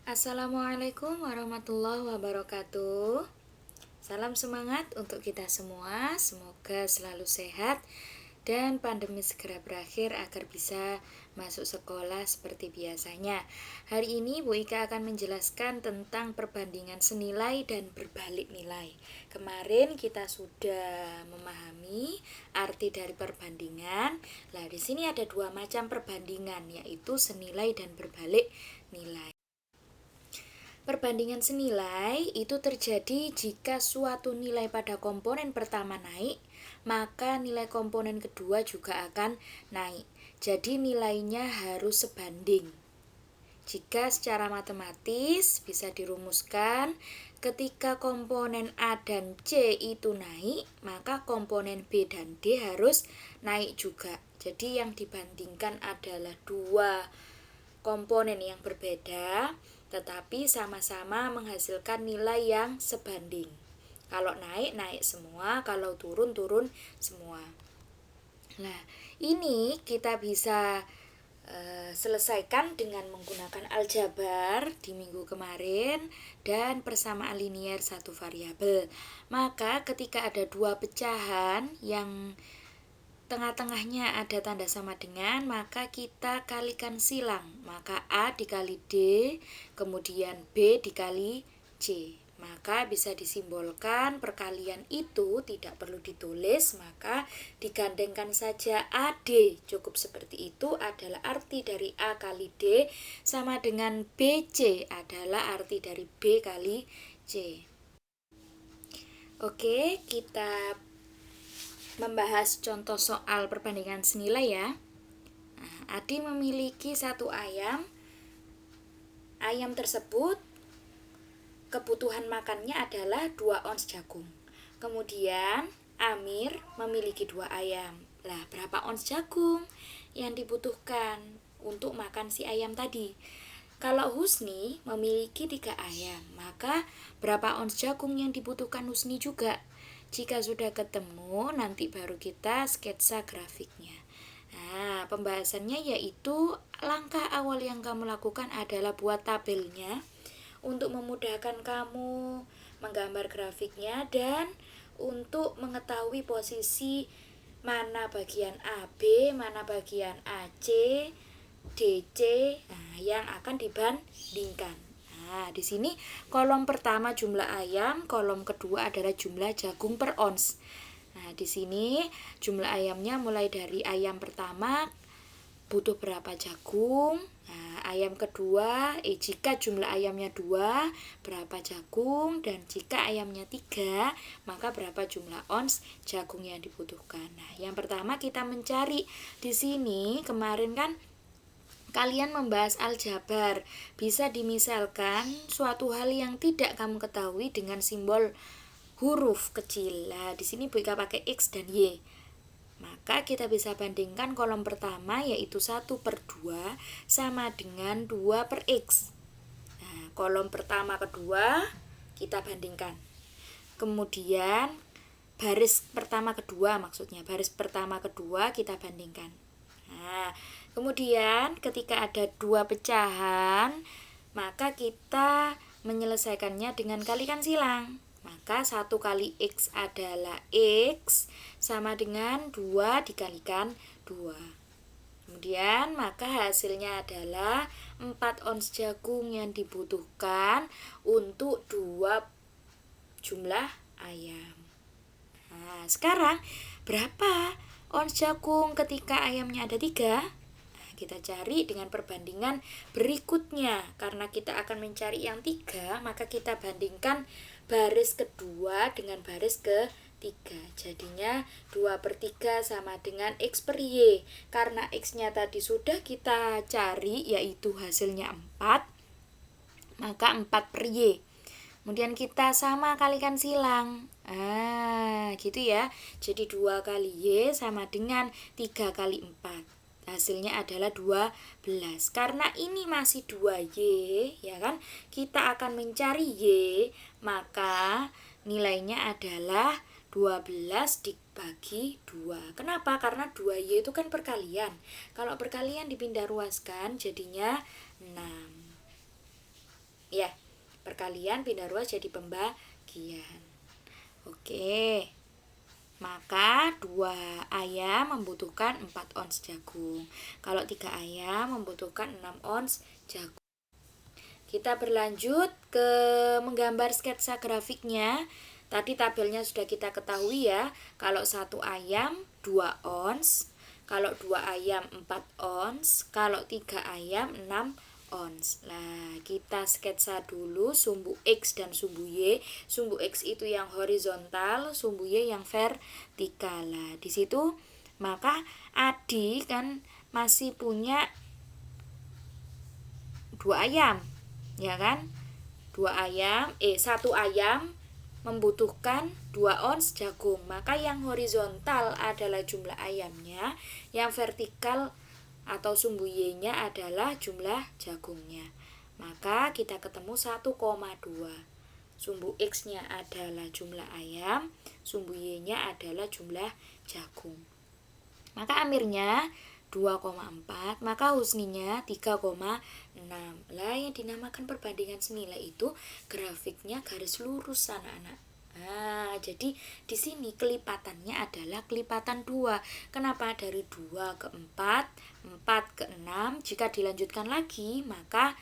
Assalamualaikum warahmatullahi wabarakatuh. Salam semangat untuk kita semua. Semoga selalu sehat dan pandemi segera berakhir agar bisa masuk sekolah seperti biasanya. Hari ini Bu Ika akan menjelaskan tentang perbandingan senilai dan berbalik nilai. Kemarin kita sudah memahami arti dari perbandingan. Nah, di sini ada dua macam perbandingan, yaitu senilai dan berbalik nilai. Perbandingan senilai itu terjadi jika suatu nilai pada komponen pertama naik, maka nilai komponen kedua juga akan naik. Jadi nilainya harus sebanding. Jika secara matematis bisa dirumuskan, ketika komponen A dan C itu naik, maka komponen B dan D harus naik juga. Jadi yang dibandingkan adalah dua komponen yang berbeda, tetapi sama-sama menghasilkan nilai yang sebanding. Kalau naik, naik semua, kalau turun, turun semua. Nah, ini kita bisa selesaikan dengan menggunakan aljabar di minggu kemarin dan persamaan linier satu variabel. Maka ketika ada dua pecahan yang tengah-tengahnya ada tanda sama dengan, maka kita kalikan silang. Maka A dikali D, kemudian B dikali C. Maka bisa disimbolkan perkalian itu tidak perlu ditulis, maka digandengkan saja AD. Cukup seperti itu adalah arti dari A kali D sama dengan BC adalah arti dari B kali C. Oke, kita membahas contoh soal perbandingan senilai ya. Adi memiliki satu ayam. Ayam tersebut kebutuhan makannya adalah 2 ons jagung. Kemudian Amir memiliki 2 ayam. Lah, berapa ons jagung yang dibutuhkan untuk makan si ayam tadi? Kalau Husni memiliki 3 ayam, maka berapa ons jagung yang dibutuhkan Husni juga? Jika sudah ketemu, nanti baru kita sketsa grafiknya. Nah, pembahasannya yaitu langkah awal yang kamu lakukan adalah buat tabelnya untuk memudahkan kamu menggambar grafiknya dan untuk mengetahui posisi mana bagian AB, mana bagian AC, DC, yang akan dibandingkan. Nah, di sini kolom pertama jumlah ayam, kolom kedua adalah jumlah jagung per ons. Nah, di sini jumlah ayamnya mulai dari ayam pertama butuh berapa jagung. Nah, ayam kedua, jika jumlah ayamnya 2, berapa jagung, dan jika ayamnya 3, maka berapa jumlah ons jagung yang dibutuhkan. Nah, yang pertama kita mencari di sini kemarin kan kalian membahas aljabar, bisa dimisalkan suatu hal yang tidak kamu ketahui dengan simbol huruf kecil. Nah, di sini Bu Ika pakai X dan Y. Maka kita bisa bandingkan kolom pertama yaitu 1/2 sama dengan 2/X. Nah, kolom pertama kedua kita bandingkan. Kemudian baris pertama kedua baris pertama kedua kita bandingkan. Nah, kemudian ketika ada dua pecahan, maka kita menyelesaikannya dengan kalikan silang. Maka 1 kali X adalah X sama dengan 2 dikalikan 2. Kemudian maka hasilnya adalah 4 ons jagung yang dibutuhkan untuk 2 jumlah ayam. Nah, sekarang berapa ons jagung ketika ayamnya ada 3? Kita cari dengan perbandingan berikutnya. Karena kita akan mencari yang 3, maka kita bandingkan baris kedua dengan baris ketiga. Jadinya 2/3 sama dengan X per Y. Karena X-nya tadi sudah kita cari, yaitu hasilnya 4, maka 4/Y. Kemudian kita sama kalikan silang. Gitu ya. Jadi 2 kali Y sama dengan 3 kali 4. Hasilnya adalah 12. Karena ini masih 2Y, ya kan? Kita akan mencari Y, maka nilainya adalah 12 dibagi 2. Kenapa? Karena 2Y itu kan perkalian. Kalau perkalian dipindah ruaskan jadinya 6. perkalian, pindah ruas jadi pembagian. Oke. Maka 2 ayam membutuhkan 4 ons jagung. Kalau 3 ayam membutuhkan 6 ons jagung. Kita berlanjut ke menggambar sketsa grafiknya. Tadi tabelnya sudah kita ketahui ya. Kalau 1 ayam 2 ons, kalau 2 ayam 4 ons, kalau 3 ayam 6 ons. Nah, kita sketsa dulu sumbu X dan sumbu Y. Sumbu X itu yang horizontal, sumbu Y yang vertikal. Nah, di situ maka Adi kan masih punya 2 ayam, ya kan? 1 ayam membutuhkan 2 ons jagung. Maka yang horizontal adalah jumlah ayamnya, yang vertikal atau sumbu Y-nya adalah jumlah jagungnya. Maka kita ketemu 1,2. Sumbu X-nya adalah jumlah ayam, sumbu Y-nya adalah jumlah jagung. Maka amirnya 2,4, maka husninya 3,6. Lah yang dinamakan perbandingan senilai itu grafiknya garis lurus anak-anak. Nah, jadi di sini kelipatannya adalah kelipatan 2. Kenapa dari 2 ke 4, 4 ke 6? Jika dilanjutkan lagi, maka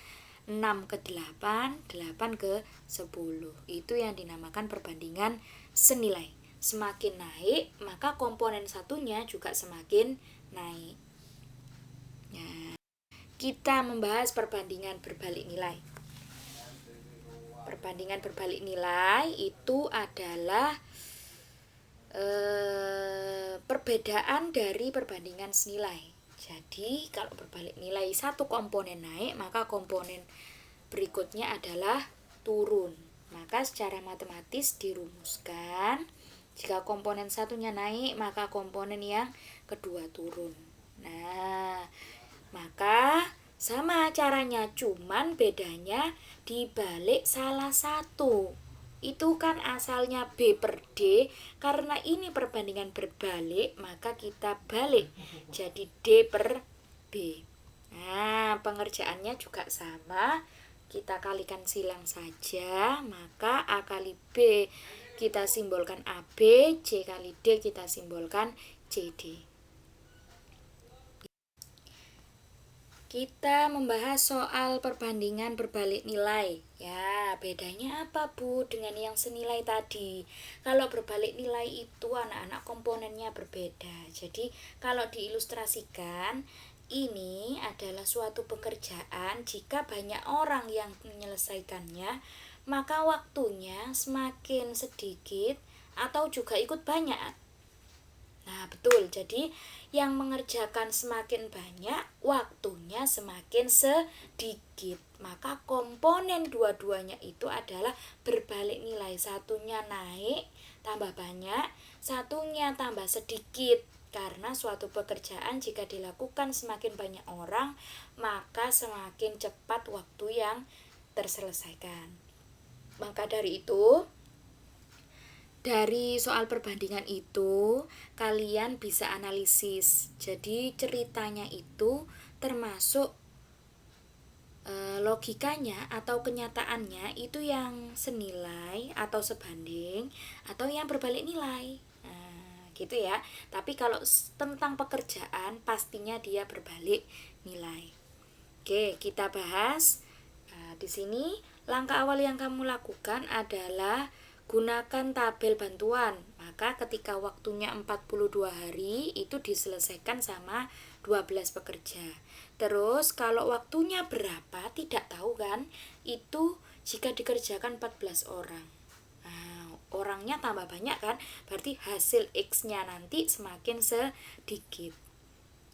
6 ke 8, 8 ke 10. Itu yang dinamakan perbandingan senilai. Semakin naik, maka komponen satunya juga semakin naik. Nah, kita membahas perbandingan berbalik nilai. Perbandingan berbalik nilai itu adalah perbedaan dari perbandingan senilai. Jadi kalau berbalik nilai satu komponen naik, maka komponen berikutnya adalah turun. Maka secara matematis dirumuskan, jika komponen satunya naik, maka komponen yang kedua turun. Nah, maka sama caranya, cuman bedanya dibalik salah satu. Itu kan asalnya B per D, karena ini perbandingan berbalik, maka kita balik jadi D per B. Nah, pengerjaannya juga sama, kita kalikan silang saja, maka A kali B kita simbolkan AB, C kali D kita simbolkan CD. Kita membahas soal perbandingan berbalik nilai. Ya, bedanya apa Bu dengan yang senilai tadi? Kalau berbalik nilai itu anak-anak komponennya berbeda. Jadi kalau diilustrasikan, ini adalah suatu pekerjaan, jika banyak orang yang menyelesaikannya, maka waktunya semakin sedikit atau juga ikut banyak. Nah, betul. Jadi yang mengerjakan semakin banyak, waktunya semakin sedikit. Maka komponen dua-duanya itu adalah berbalik nilai. Satunya naik, tambah banyak, satunya tambah sedikit. Karena suatu pekerjaan jika dilakukan semakin banyak orang, maka semakin cepat waktu yang terselesaikan. Maka dari itu, dari soal perbandingan itu, kalian bisa analisis. Jadi ceritanya itu termasuk logikanya atau kenyataannya itu yang senilai atau sebanding, atau yang berbalik nilai. Nah, gitu ya. Tapi kalau tentang pekerjaan, pastinya dia berbalik nilai. Oke, kita bahas. Nah, di sini langkah awal yang kamu lakukan adalah gunakan tabel bantuan. Maka ketika waktunya 42 hari itu diselesaikan sama 12 pekerja. Terus kalau waktunya berapa tidak tahu kan? Itu jika dikerjakan 14 orang. Nah, orangnya tambah banyak kan? Berarti hasil X-nya nanti semakin sedikit.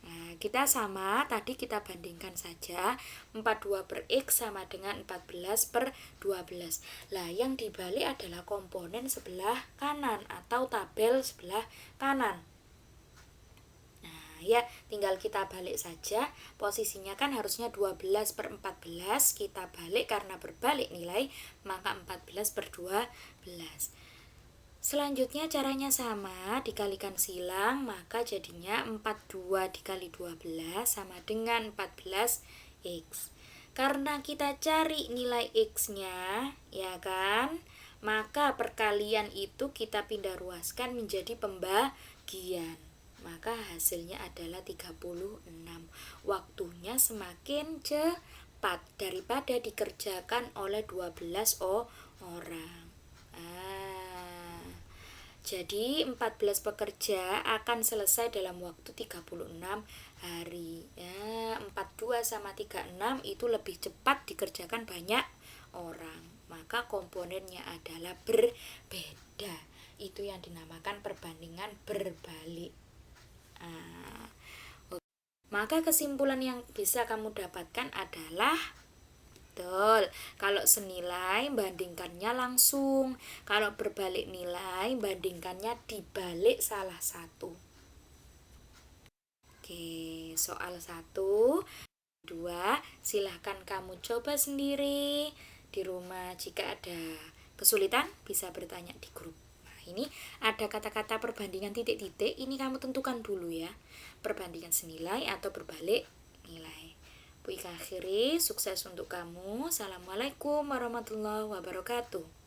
Nah, kita sama, tadi kita bandingkan saja 42 per X sama dengan 14 per 12. Lah, yang dibalik adalah komponen sebelah kanan atau tabel sebelah kanan. Nah, ya, tinggal kita balik saja. Posisinya kan harusnya 12 per 14. Kita balik karena berbalik nilai, maka 14 per 12. Selanjutnya caranya sama, dikalikan silang, maka jadinya 42 dikali 12 sama dengan 14X. Karena kita cari nilai X-nya, ya kan? Maka perkalian itu kita pindah ruaskan menjadi pembagian. Maka hasilnya adalah 36. Waktunya semakin cepat daripada dikerjakan oleh 12 orang. Jadi 14 pekerja akan selesai dalam waktu 36 hari. 42 sama 36 itu lebih cepat dikerjakan banyak orang. Maka komponennya adalah berbeda. Itu yang dinamakan perbandingan berbalik. Maka kesimpulan yang bisa kamu dapatkan adalah betul, kalau senilai bandingkannya langsung, kalau berbalik nilai bandingkannya dibalik salah satu. Oke, soal 1, 2, silahkan kamu coba sendiri di rumah. Jika ada kesulitan bisa bertanya di grup. Nah, ini ada kata-kata perbandingan titik-titik, ini kamu tentukan dulu ya, perbandingan senilai atau berbalik nilai. Bu Ika akhiri, sukses untuk kamu. Assalamualaikum warahmatullahi wabarakatuh.